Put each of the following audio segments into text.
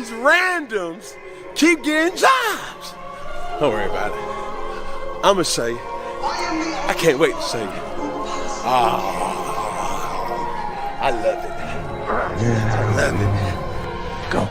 these randoms keep getting jobs. Don't worry about it. I'ma say it. I can't wait to say it. I love it. I love it. Go.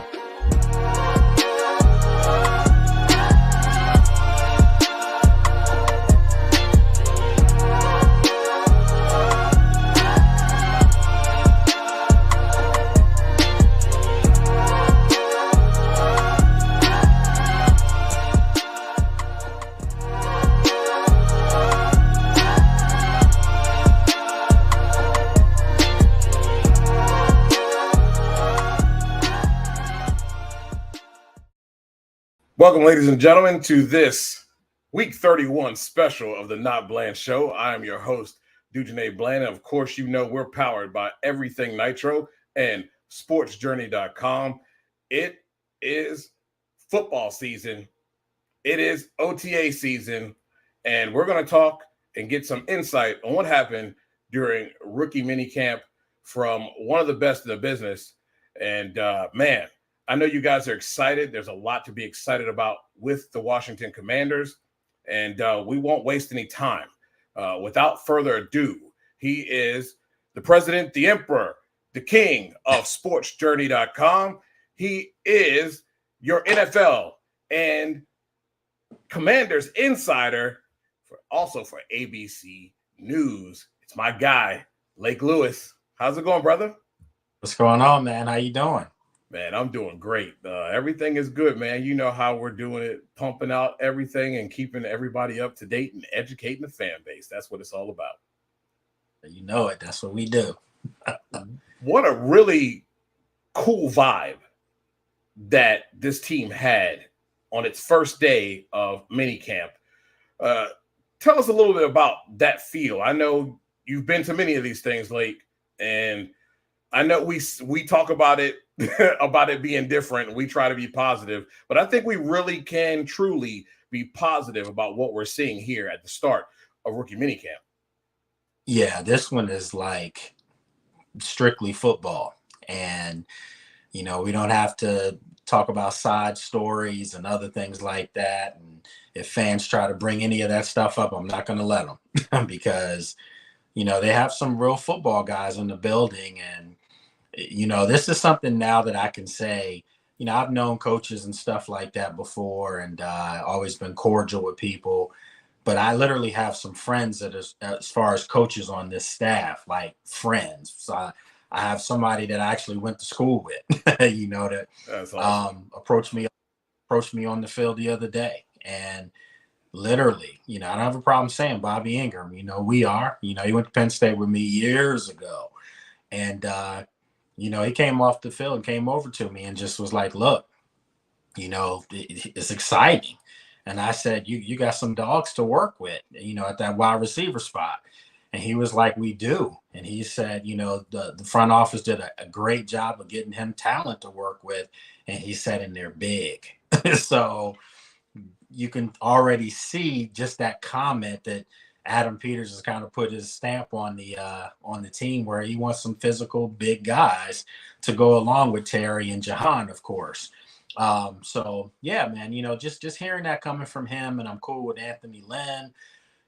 Welcome, ladies and gentlemen, to this week 31 special of the NotBland Show. I am your host, Dujane Bland. And of course, you know we're powered by Everything Nitro and sportsjourney.com. It is football season. It is OTA season. And we're going to talk and get some insight on what happened during rookie minicamp from one of the best in the business. And man, I know you guys are excited. There's a lot to be excited about with the Washington Commanders, and we won't waste any time. Without further ado, he is the president, the emperor, the king of sportsjourney.com. He is your NFL and Commanders insider, also for ABC News. It's my guy, Lake Lewis. How's it going, brother? What's going on, man? How you doing? Man, I'm doing great. Everything is good, man. You know how we're doing it, pumping out everything and keeping everybody up to date and educating the fan base. That's what it's all about. You know it. That's what we do. What a really cool vibe that this team had on its first day of minicamp. Tell us a little bit about that feel. I know you've been to many of these things, Lake, and I know we talk about it about it being different. We try to be positive, but I think we really can truly be positive about what we're seeing here at the start of rookie minicamp. Yeah, this one is like strictly football. And, you know, we don't have to talk about side stories and other things like that. And if fans try to bring any of that stuff up, I'm not going to let them because, you know, they have some real football guys in the building. And, you know, this is something now that I can say, you know, I've known coaches and stuff like that before, and always been cordial with people. But I literally have some friends that is, as far as coaches on this staff, like friends. So I have somebody that I actually went to school with, you know, that awesome. approached me on the field the other day. And literally, you know, I don't have a problem saying Bobby Ingram, you know, he went to Penn State with me years ago. And, you know, he came off the field and came over to me and just was like, look, you know, it's exciting. And I said, you got some dogs to work with, you know, at that wide receiver spot. And he was like, we do. And he said, you know, the front office did a great job of getting him talent to work with. And he said, and they're big. So you can already see just that comment that Adam Peters has kind of put his stamp on the team, where he wants some physical big guys to go along with Terry and Jahan, of course. So yeah, man, you know, just hearing that coming from him, and I'm cool with Anthony Lynn.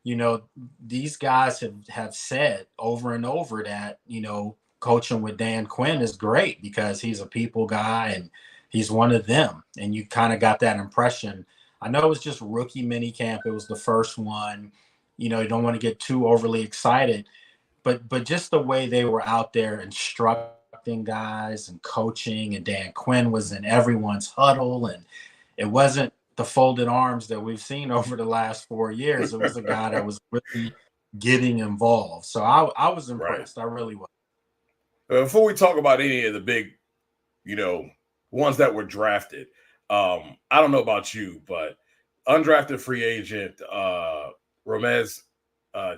You know, these guys have said over and over that, you know, coaching with Dan Quinn is great because he's a people guy and he's one of them. And you kind of got that impression. I know it was just rookie minicamp. It was the first one. You know, you don't want to get too overly excited, but just the way they were out there instructing guys and coaching, and Dan Quinn was in everyone's huddle, and it wasn't the folded arms that we've seen over the last 4 years. It was a guy that was really getting involved. So I was impressed. Right. I really was. Before we talk about any of the big, you know, ones that were drafted, I don't know about you, but undrafted free agent, Romez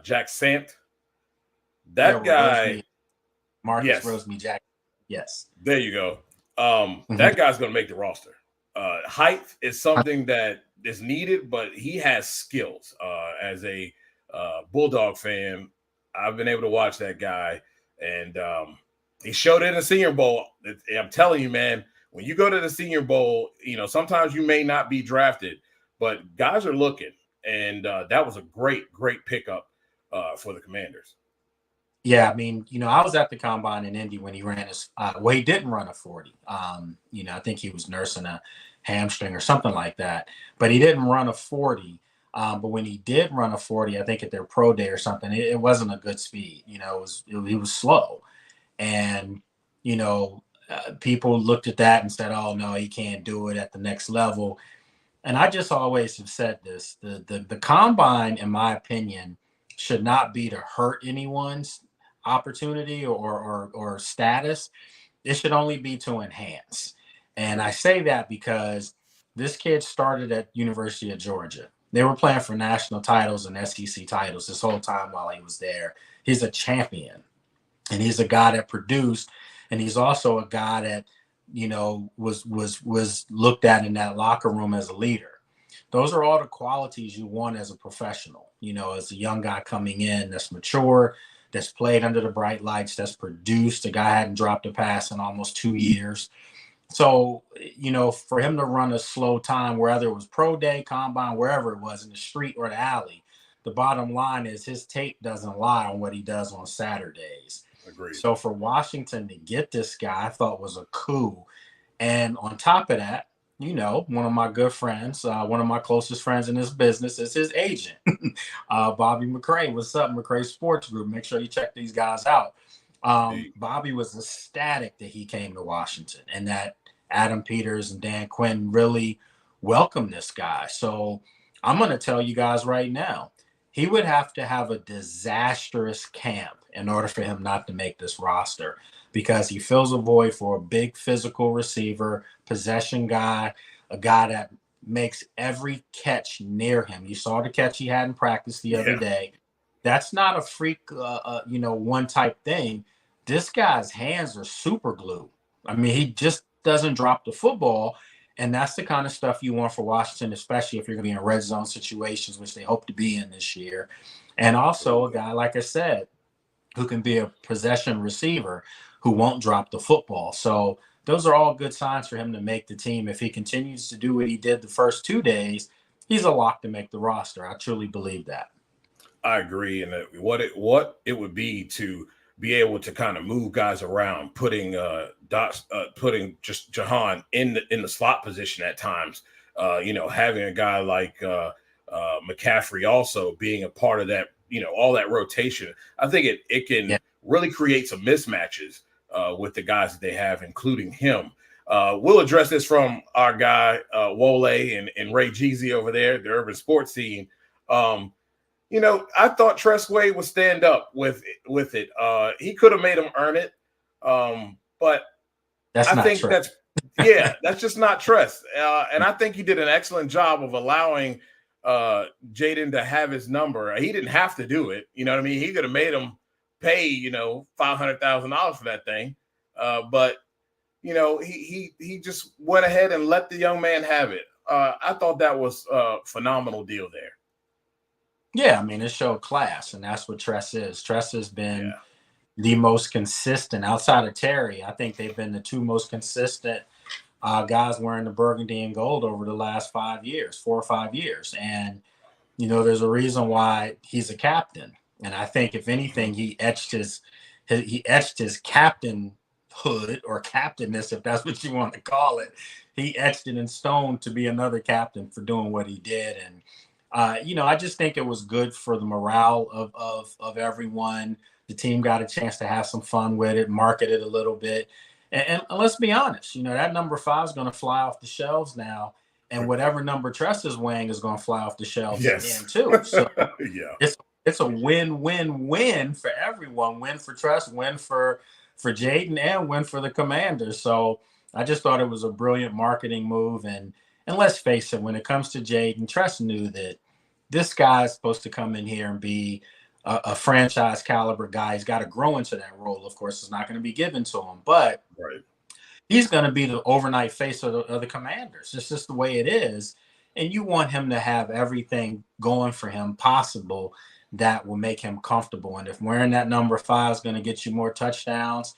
Jackson, that guy, Marcus Rosemy Jackson. Yes. There you go. That guy's going to make the roster. Height is something that is needed, but he has skills. As a Bulldog fan, I've been able to watch that guy, and he showed it in the Senior Bowl. I'm telling you, man, when you go to the Senior Bowl, sometimes you may not be drafted, but guys are looking, and that was a great pickup for the Commanders. Yeah, I mean, I was at the combine in Indy when he ran his. He didn't run a 40. I think he was nursing a hamstring or something like that, but he didn't run a 40. But when he did run a 40, I think at their pro day or something, it wasn't a good speed. He was slow, and people looked at that and said, "Oh no, he can't do it at the next level." And I just always have said this: the combine, in my opinion, should not be to hurt anyone's opportunity or status. It should only be to enhance. And I say that because this kid started at University of Georgia. They were playing for national titles and SEC titles this whole time while he was there. He's a champion, and he's a guy that produced, and he's also a guy that was looked at in that locker room as a leader. Those are all the qualities you want as a professional, as a young guy coming in that's mature, that's played under the bright lights, that's produced. The guy hadn't dropped a pass in almost 2 years. So, for him to run a slow time, whether it was pro day, combine, wherever it was, in the street or the alley, the bottom line is his tape doesn't lie on what he does on Saturdays. Agreed. So for Washington to get this guy, I thought was a coup. And on top of that, one of my good friends, one of my closest friends in this business is his agent, Bobby McCray. What's up, McCray Sports Group? Make sure you check these guys out. Bobby was ecstatic that he came to Washington and that Adam Peters and Dan Quinn really welcomed this guy. So I'm going to tell you guys right now, he would have to have a disastrous camp in order for him not to make this roster, because he fills a void for a big physical receiver, possession guy, a guy that makes every catch near him. You saw the catch he had in practice the other day. That's not a freak, one type thing. This guy's hands are super glue. I mean, he just doesn't drop the football. And that's the kind of stuff you want for Washington, especially if you're going to be in red zone situations, which they hope to be in this year. And also a guy, like I said, who can be a possession receiver who won't drop the football. So those are all good signs for him to make the team. If he continues to do what he did the first 2 days, he's a lock to make the roster. I truly believe that. I agree. And what it would be to be able to kind of move guys around, putting just Jahan in the slot position at times, having a guy like McCaffrey also being a part of that, all that rotation. I think it can really create some mismatches with the guys that they have, including him. We'll address this from our guy, Wole and Ray Jeezy over there, the urban sports scene. I thought Tress Way would stand up with it. He could have made him earn it. But I think Tress. That's just not Tress. And I think he did an excellent job of allowing Jaden to have his number. He didn't have to do it. You know what I mean? He could have made him pay, $500,000 for that thing. But he just went ahead and let the young man have it. I thought that was a phenomenal deal there. Yeah, I mean, it showed class, and that's what Tress is. Tress has been the most consistent outside of Terry. I think they've been the two most consistent guys wearing the burgundy and gold over the last 5 years, 4 or 5 years. And, there's a reason why he's a captain. And I think, if anything, he etched his captainhood or captainness, if that's what you want to call it. He etched it in stone to be another captain for doing what he did. And, I just think it was good for the morale of everyone. The team got a chance to have some fun with it, market it a little bit. And let's be honest, that number 5 is going to fly off the shelves now. And whatever number Tress is weighing is going to fly off the shelves again, too. So it's a win-win-win for everyone. Win for Tress, win for Jaden, and win for the Commanders. So I just thought it was a brilliant marketing move. And let's face it, when it comes to Jaden, Tress knew that this guy is supposed to come in here and be a franchise caliber guy. He's got to grow into that role. Of course, it's not going to be given to him, but he's going to be the overnight face of the Commanders. It's just the way it is. And you want him to have everything going for him possible that will make him comfortable. And if wearing that number 5 is going to get you more touchdowns,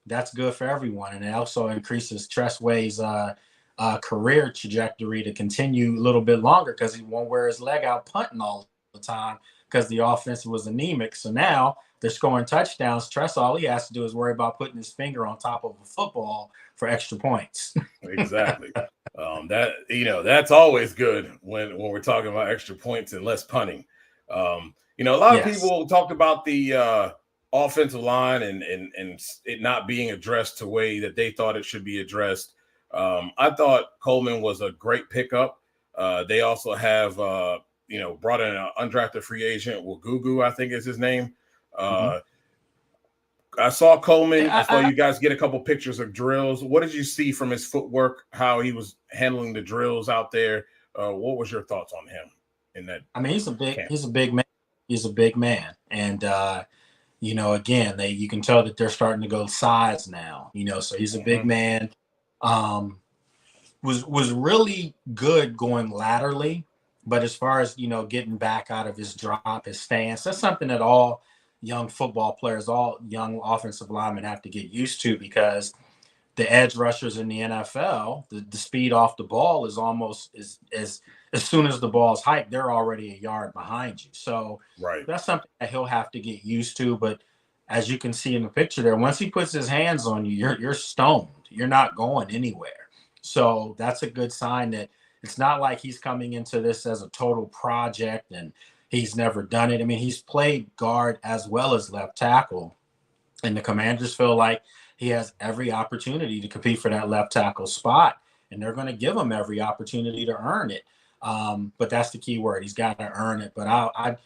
that's good for everyone. And it also increases Tressway's career trajectory to continue a little bit longer because he won't wear his leg out punting all the time because the offense was anemic. So now they're scoring touchdowns. Tress, all he has to do is worry about putting his finger on top of a football for extra points. Exactly. That's always good when we're talking about extra points and less punting. A lot of people talked about the offensive line and it not being addressed the way that they thought it should be addressed. I thought Coleman was a great pickup. They also have brought in an undrafted free agent, Gugu, I think is his name. I saw Coleman. I saw you guys get a couple pictures of drills. What did you see from his footwork, how he was handling the drills out there? What was your thoughts on him in that? I mean, he's a big man. He's a big man. And, again, you can tell that they're starting to go size now, so he's a big man. Was really good going laterally, but as far as, getting back out of his drop, his stance, that's something that all young football players, all young offensive linemen have to get used to because the edge rushers in the NFL, the speed off the ball is almost as soon as the ball's hiked, they're already a yard behind you. So that's something that he'll have to get used to. But as you can see in the picture there, once he puts his hands on you, you're stoned. You're not going anywhere. So that's a good sign that it's not like he's coming into this as a total project and he's never done it. I mean, he's played guard as well as left tackle, and the Commanders feel like he has every opportunity to compete for that left tackle spot, and they're going to give him every opportunity to earn it. But that's the key word. He's got to earn it. But I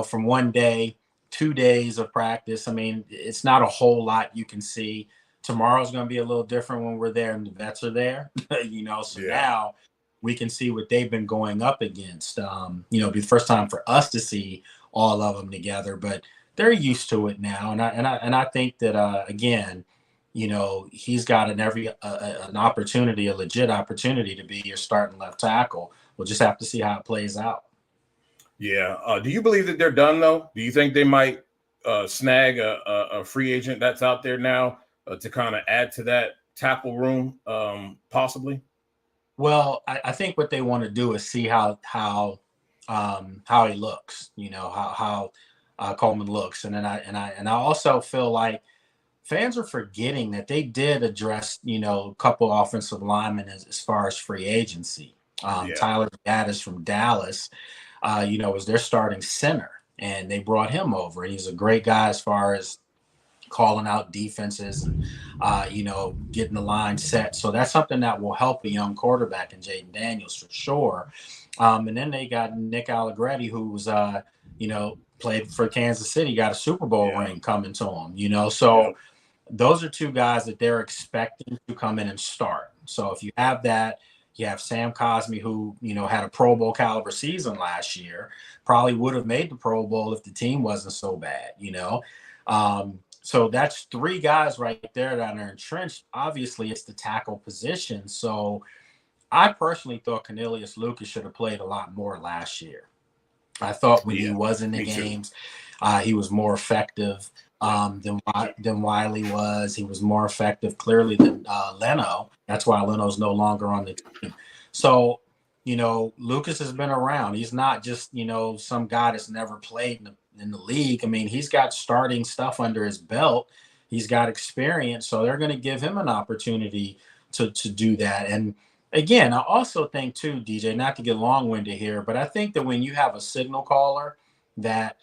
from 1 day, 2 days of practice, I mean, it's not a whole lot you can see. Tomorrow's going to be a little different when we're there and the vets are there, now we can see what they've been going up against. It'll be the first time for us to see all of them together, but they're used to it now. And I think that again, he's got an opportunity, a legit opportunity to be your starting left tackle. We'll just have to see how it plays out. Yeah. Do you believe that they're done though? Do you think they might snag a free agent that's out there now to kind of add to that tackle room, possibly? Well, I think what they want to do is see how he looks, how Coleman looks, and then I also feel like fans are forgetting that they did address a couple offensive linemen as far as free agency. Tyler Gaddis from Dallas, was their starting center, and they brought him over, and he's a great guy as far as calling out defenses and, getting the line set. So that's something that will help a young quarterback in Jaden Daniels for sure. And then they got Nick Allegretti, who's, played for Kansas City, got a Super Bowl ring coming to him, So those are two guys that they're expecting to come in and start. So if you have that, you have Sam Cosmi, who, had a Pro Bowl caliber season last year, probably would have made the Pro Bowl if the team wasn't so bad, So that's three guys right there that are entrenched. Obviously, it's the tackle position. So I personally thought Cornelius Lucas should have played a lot more last year. I thought when he was in the games, he was more effective than Wiley was. He was more effective, clearly, than Leno. That's why Leno's no longer on the team. So, Lucas has been around. He's not just, some guy that's never played in the league. I mean, he's got starting stuff under his belt. He's got experience. So they're going to give him an opportunity to do that. And again, I also think too, DJ, not to get long-winded here, but I think that when you have a signal caller that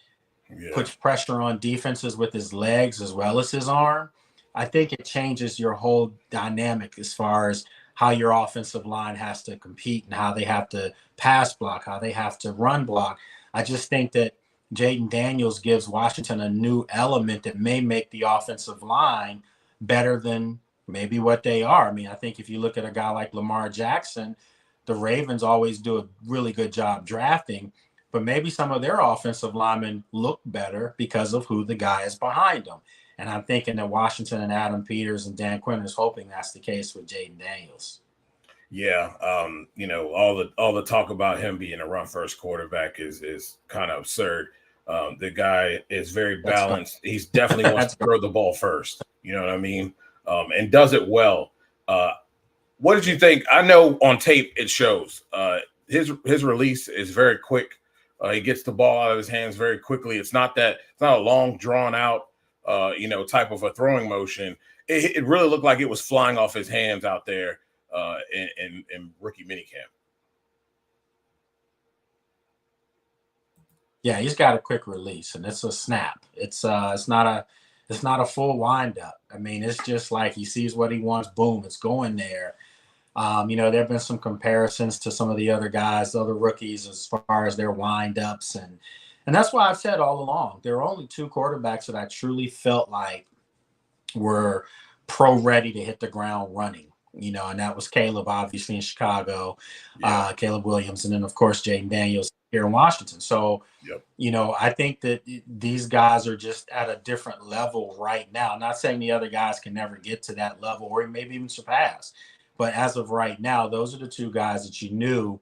puts pressure on defenses with his legs as well as his arm, I think it changes your whole dynamic as far as how your offensive line has to compete and how they have to pass block, how they have to run block. I just think that Jaden Daniels gives Washington a new element that may make the offensive line better than maybe what they are. I mean, I think if you look at a guy like Lamar Jackson, the Ravens always do a really good job drafting, but maybe some of their offensive linemen look better because of who the guy is behind them. And I'm thinking that Washington and Adam Peters and Dan Quinn is hoping that's the case with Jaden Daniels. Yeah, all the talk about him being a run first quarterback is kind of absurd. The guy is very balanced. He's definitely wants to throw the ball first. You know what I mean? and does it well. What did you think? I know on tape it shows his release is very quick. He gets the ball out of his hands very quickly. It's not a long drawn out type of a throwing motion. It really looked like it was flying off his hands out there in rookie minicamp. Yeah, he's got a quick release, and it's a snap. It's not a full windup. I mean, it's just like he sees what he wants, boom, it's going there. There have been some comparisons to some of the other guys, the other rookies, as far as their windups, and that's why I've said all along there are only two quarterbacks that I truly felt like were pro ready to hit the ground running. And that was Caleb, obviously in Chicago, Caleb Williams, and then of course Jaden Daniels here in Washington. So, I think that these guys are just at a different level right now. I'm not saying the other guys can never get to that level or maybe even surpass. But as of right now, those are the two guys that you knew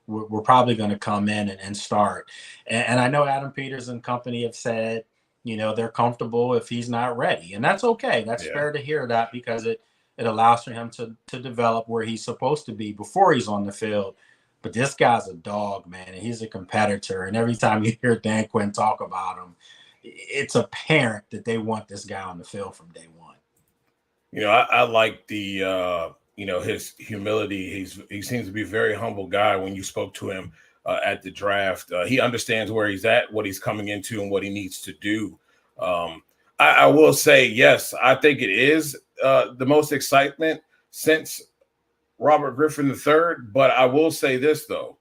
were probably going to come in and start. And I know Adam Peters and company have said, they're comfortable if he's not ready. And that's okay. That's fair to hear that, because it allows for him to develop where he's supposed to be before he's on the field. But this guy's a dog, man, and he's a competitor. And every time you hear Dan Quinn talk about him, it's apparent that they want this guy on the field from day one. I like the his humility. He seems to be a very humble guy. When you spoke to him at the draft, he understands where he's at, what he's coming into, and what he needs to do. I will say, yes, I think it is the most excitement since Robert Griffin III. But I will say this, though.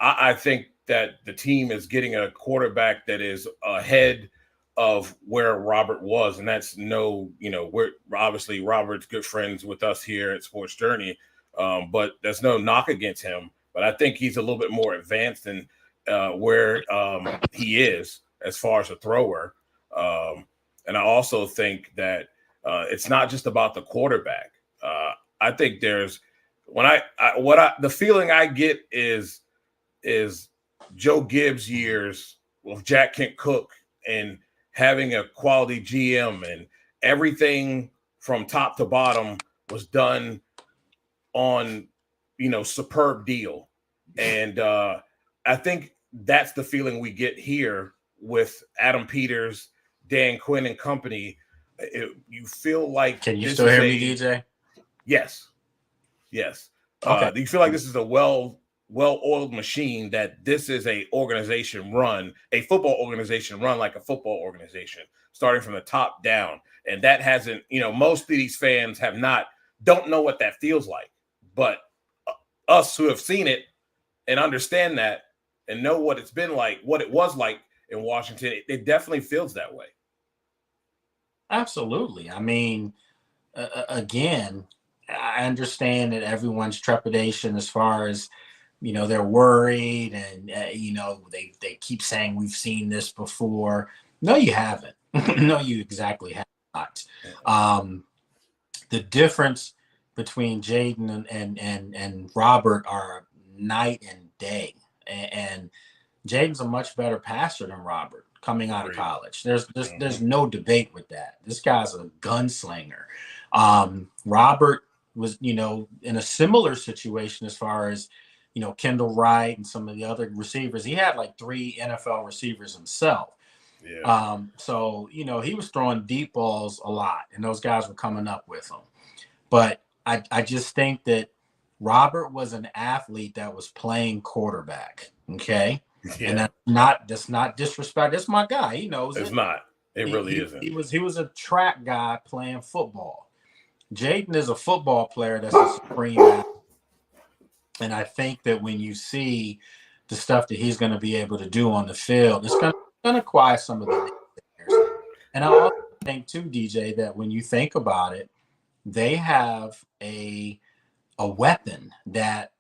I think that the team is getting a quarterback that is ahead of where Robert was. And that's we're obviously Robert's good friends with us here at Sports Journey. But there's no knock against him. But I think he's a little bit more advanced in where he is as far as a thrower. And I also think that it's not just about the quarterback. I think there's the feeling I get is Joe Gibbs' years with Jack Kent Cook and having a quality GM, and everything from top to bottom was done on, superb deal. And I think that's the feeling we get here with Adam Peters, Dan Quinn and company. You feel like, can you still hear me, DJ? Yes. Okay. Do you feel like this is a well-oiled machine, that this is a football organization run like a football organization, starting from the top down? And that hasn't, most of these fans don't know what that feels like. But us who have seen it and understand that and know what it's been like, what it was like in Washington, it definitely feels that way. Absolutely. I mean, again, I understand that everyone's trepidation as far as, they're worried and, they keep saying we've seen this before. No, you haven't. No, you exactly have not. The difference between Jaden and Robert are night and day. And Jaden's a much better passer than Robert coming out of college. There's no debate with that. This guy's a gunslinger. Robert was, in a similar situation as far as, Kendall Wright and some of the other receivers. He had like 3 NFL receivers himself. Yeah. So, he was throwing deep balls a lot, and those guys were coming up with him. But I just think that Robert was an athlete that was playing quarterback. Okay. Yeah. And that's not disrespect. That's my guy. He knows it's not. It really isn't. He was a track guy playing football. Jaden is a football player that's a supreme athlete. And I think that when you see the stuff that he's going to be able to do on the field, it's going to quiet some of the naysayers. And I also think too, DJ, that when you think about it, they have a weapon that,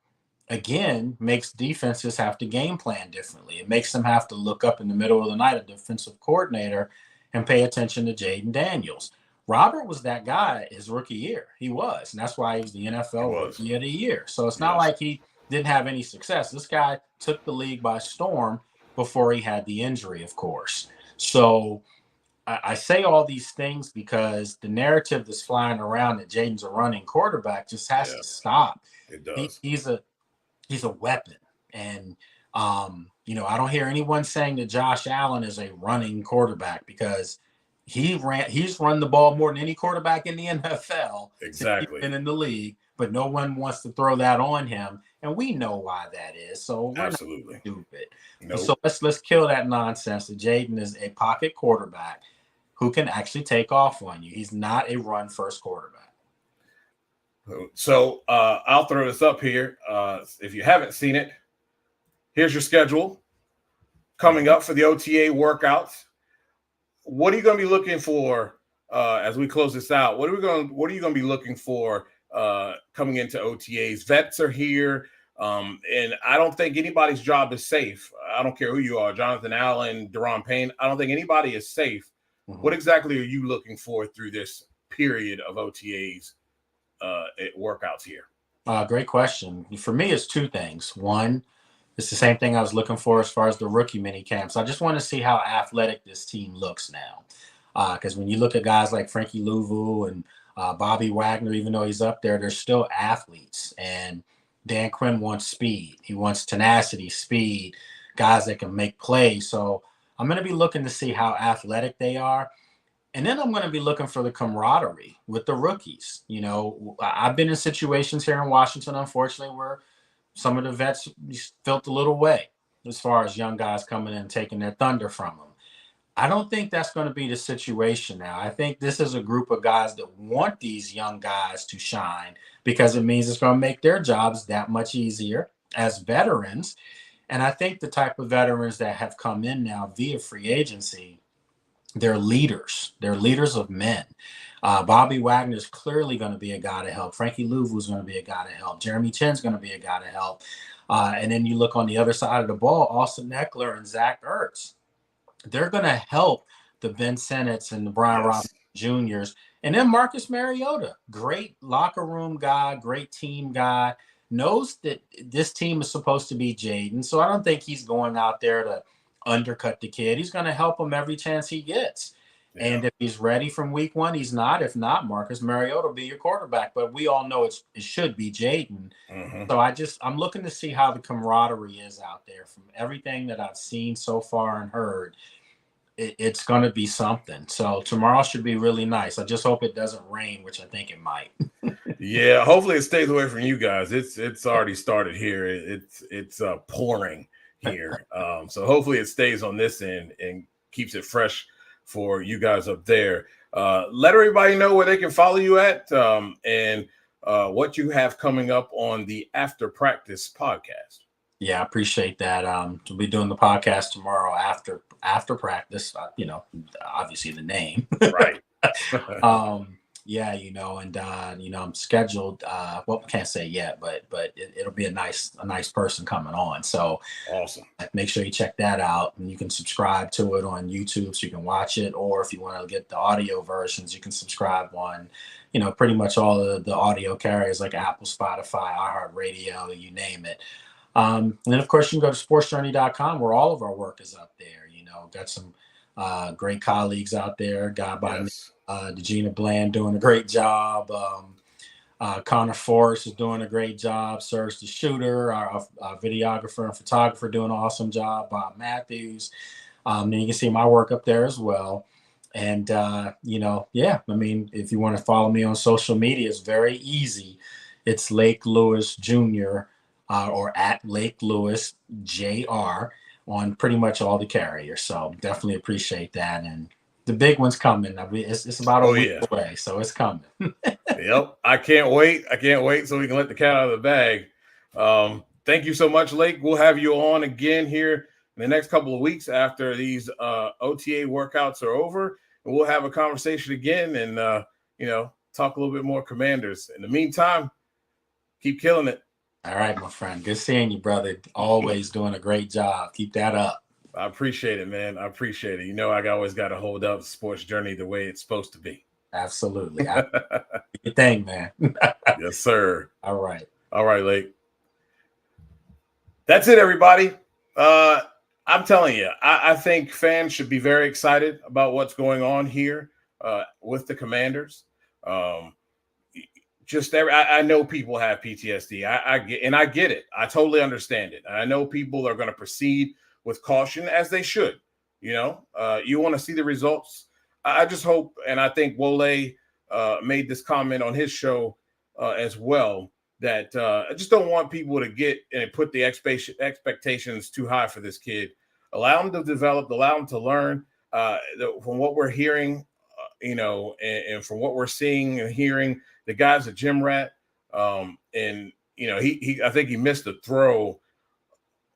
again, makes defenses have to game plan differently. It makes them have to look up in the middle of the night, a defensive coordinator, and pay attention to Jaden Daniels. Robert was that guy his rookie year. He was. And that's why he was the NFL Rookie of the Year. So it's not like he didn't have any success. This guy took the league by storm before he had the injury, of course. So I say all these things because the narrative that's flying around that Jaden's a running quarterback just has to stop. It does. He's a weapon. And I don't hear anyone saying that Josh Allen is a running quarterback, because he's run the ball more than any quarterback in the NFL since he's been in the league, but no one wants to throw that on him, and we know why that is. So we're not stupid. Nope. So let's kill that nonsense that Jaden is a pocket quarterback who can actually take off on you. He's not a run first quarterback. So I'll throw this up here. If you haven't seen it, here's your schedule coming up for the OTA workouts. What are you going to be looking for as we close this out? What are you going to be looking for coming into OTAs? Vets are here, and I don't think anybody's job is safe. I don't care who you are, Jonathan Allen, Deron Payne. I don't think anybody is safe. Mm-hmm. What exactly are you looking for through this period of OTAs workouts here? Great question. For me, it's two things. One, it's the same thing I was looking for as far as the rookie mini camps. I just want to see how athletic this team looks now. Because when you look at guys like Frankie Louvu and Bobby Wagner, even though he's up there, they're still athletes. And Dan Quinn wants speed. He wants tenacity, speed, guys that can make plays. So I'm going to be looking to see how athletic they are. And then I'm going to be looking for the camaraderie with the rookies. I've been in situations here in Washington, unfortunately, where some of the vets felt a little way as far as young guys coming in and taking their thunder from them. I don't think that's going to be the situation now. I think this is a group of guys that want these young guys to shine, because it means it's going to make their jobs that much easier as veterans. And I think the type of veterans that have come in now via free agency, they're leaders. They're leaders of men. Bobby Wagner is clearly going to be a guy to help. Frankie Louvu is going to be a guy to help. Jeremy Chin's going to be a guy to help. And then you look on the other side of the ball, Austin Eckler and Zach Ertz. They're going to help the Ben Sinnotts and the Brian Robinson Juniors. And then Marcus Mariota, great locker room guy, great team guy, knows that this team is supposed to be Jaden. So I don't think he's going out there to undercut the kid. He's going to help him every chance he gets. Yeah. And if he's ready from week one, he's not. If not, Marcus Mariota will be your quarterback. But we all know it should be Jaden. Mm-hmm. So I'm looking to see how the camaraderie is out there. From everything that I've seen so far and heard, it's going to be something. So tomorrow should be really nice. I just hope it doesn't rain, which I think it might. Yeah, hopefully it stays away from you guys. It's already started here. It's pouring here. So hopefully it stays on this end and keeps it fresh for you guys up there. Let everybody know where they can follow you at and what you have coming up on the After Practice podcast. Yeah, I appreciate that. We'll be doing the podcast tomorrow after practice. Obviously the name, right? Yeah, and I'm scheduled. Well, I can't say yet, but it'll be a nice person coming on. So awesome! Make sure you check that out, and you can subscribe to it on YouTube so you can watch it. Or if you want to get the audio versions, you can subscribe on, pretty much all of the audio carriers like Apple, Spotify, iHeartRadio, you name it. And then of course you can go to sportsjourney.com where all of our work is up there. Got some great colleagues out there. Guy by Degina Bland doing a great job. Connor Forrest is doing a great job. Serge the Shooter, our videographer and photographer, doing an awesome job. Bob Matthews. Then you can see my work up there as well. And, if you want to follow me on social media, it's very easy. It's Lake Lewis Jr. Or at Lake Lewis Jr. on pretty much all the carriers. So definitely appreciate that. And the big one's coming. It's about a week away, so it's coming. Yep. I can't wait so we can let the cat out of the bag. Thank you so much, Lake. We'll have you on again here in the next couple of weeks after these OTA workouts are over. And we'll have a conversation again and, talk a little bit more Commanders. In the meantime, keep killing it. All right, my friend. Good seeing you, brother. Always doing a great job. Keep that up. I appreciate it, man. I appreciate it. I always got to hold up Sports Journey the way it's supposed to be. Absolutely. Good thing, man. Yes, sir. All right. All right, Lake. That's it, everybody. I'm telling you, I think fans should be very excited about what's going on here with the Commanders. I know people have PTSD. I get it. I totally understand it. I know people are going to proceed with caution, as they should. You want to see the results. I just hope, and I think Wole made this comment on his show as well, that I just don't want people to get and put the expectations too high for this kid. Allow him to develop, allow him to learn. From what we're hearing, and from what we're seeing and hearing, the guy's a gym rat. I think he missed a throw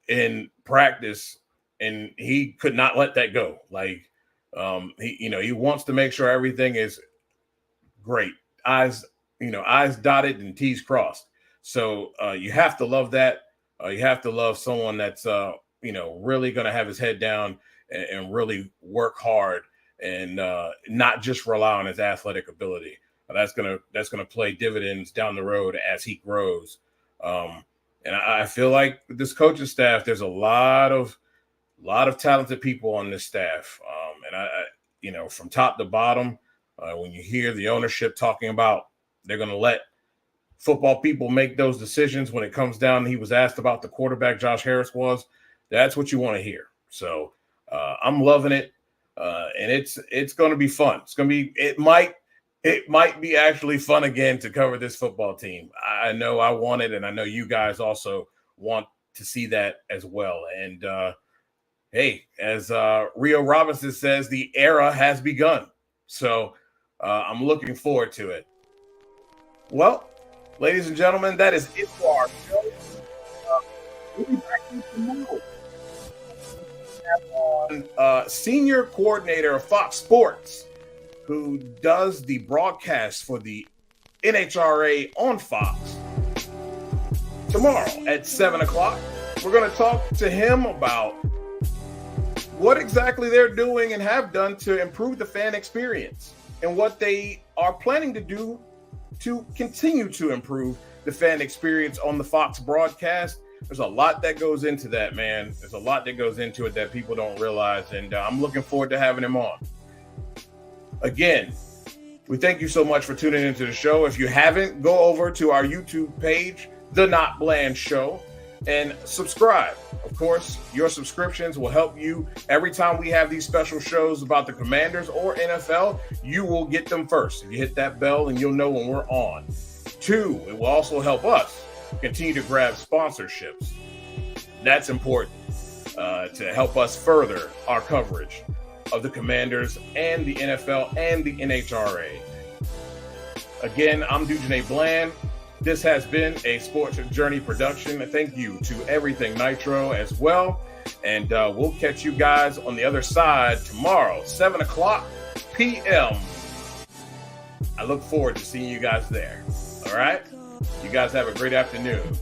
in practice, and he could not let that go. He wants to make sure everything is great. Eyes dotted and T's crossed. So you have to love that. You have to love someone that's really going to have his head down and really work hard and not just rely on his athletic ability. That's gonna play dividends down the road as he grows. And I feel like with this coaching staff, there's a lot of talented people on this staff. And I from top to bottom, when you hear the ownership talking about they're going to let football people make those decisions when it comes down, he was asked about the quarterback Josh Harris was. That's what you want to hear. So I'm loving it, and it's going to be fun. It might be actually fun again to cover this football team. I know I want it, and I know you guys also want to see that as well. And hey, as Rio Robinson says, the era has begun. So I'm looking forward to it. Well, ladies and gentlemen, that is it for our show. We'll be back here tomorrow. On senior coordinator of Fox Sports, who does the broadcast for the NHRA on Fox, tomorrow at 7 o'clock. We're going to talk to him about what exactly they're doing and have done to improve the fan experience and what they are planning to do to continue to improve the fan experience on the Fox broadcast. There's a lot that goes into that, man. There's a lot that goes into it that people don't realize, and I'm looking forward to having him on. Again, we thank you so much for tuning into the show. If you haven't, go over to our YouTube page, The NotBland Show, and subscribe. Of course, your subscriptions will help you. Every time we have these special shows about the Commanders or NFL, you will get them first. If you hit that bell, and you'll know when we're on. 2, it will also help us continue to grab sponsorships. That's important to help us further our coverage of the Commanders and the NFL and the NHRA. Again, I'm Dujane Bland. This has been a Sports Journey production. Thank you to Everything Nitro as well. And we'll catch you guys on the other side tomorrow, 7 o'clock p.m. I look forward to seeing you guys there. All right? You guys have a great afternoon.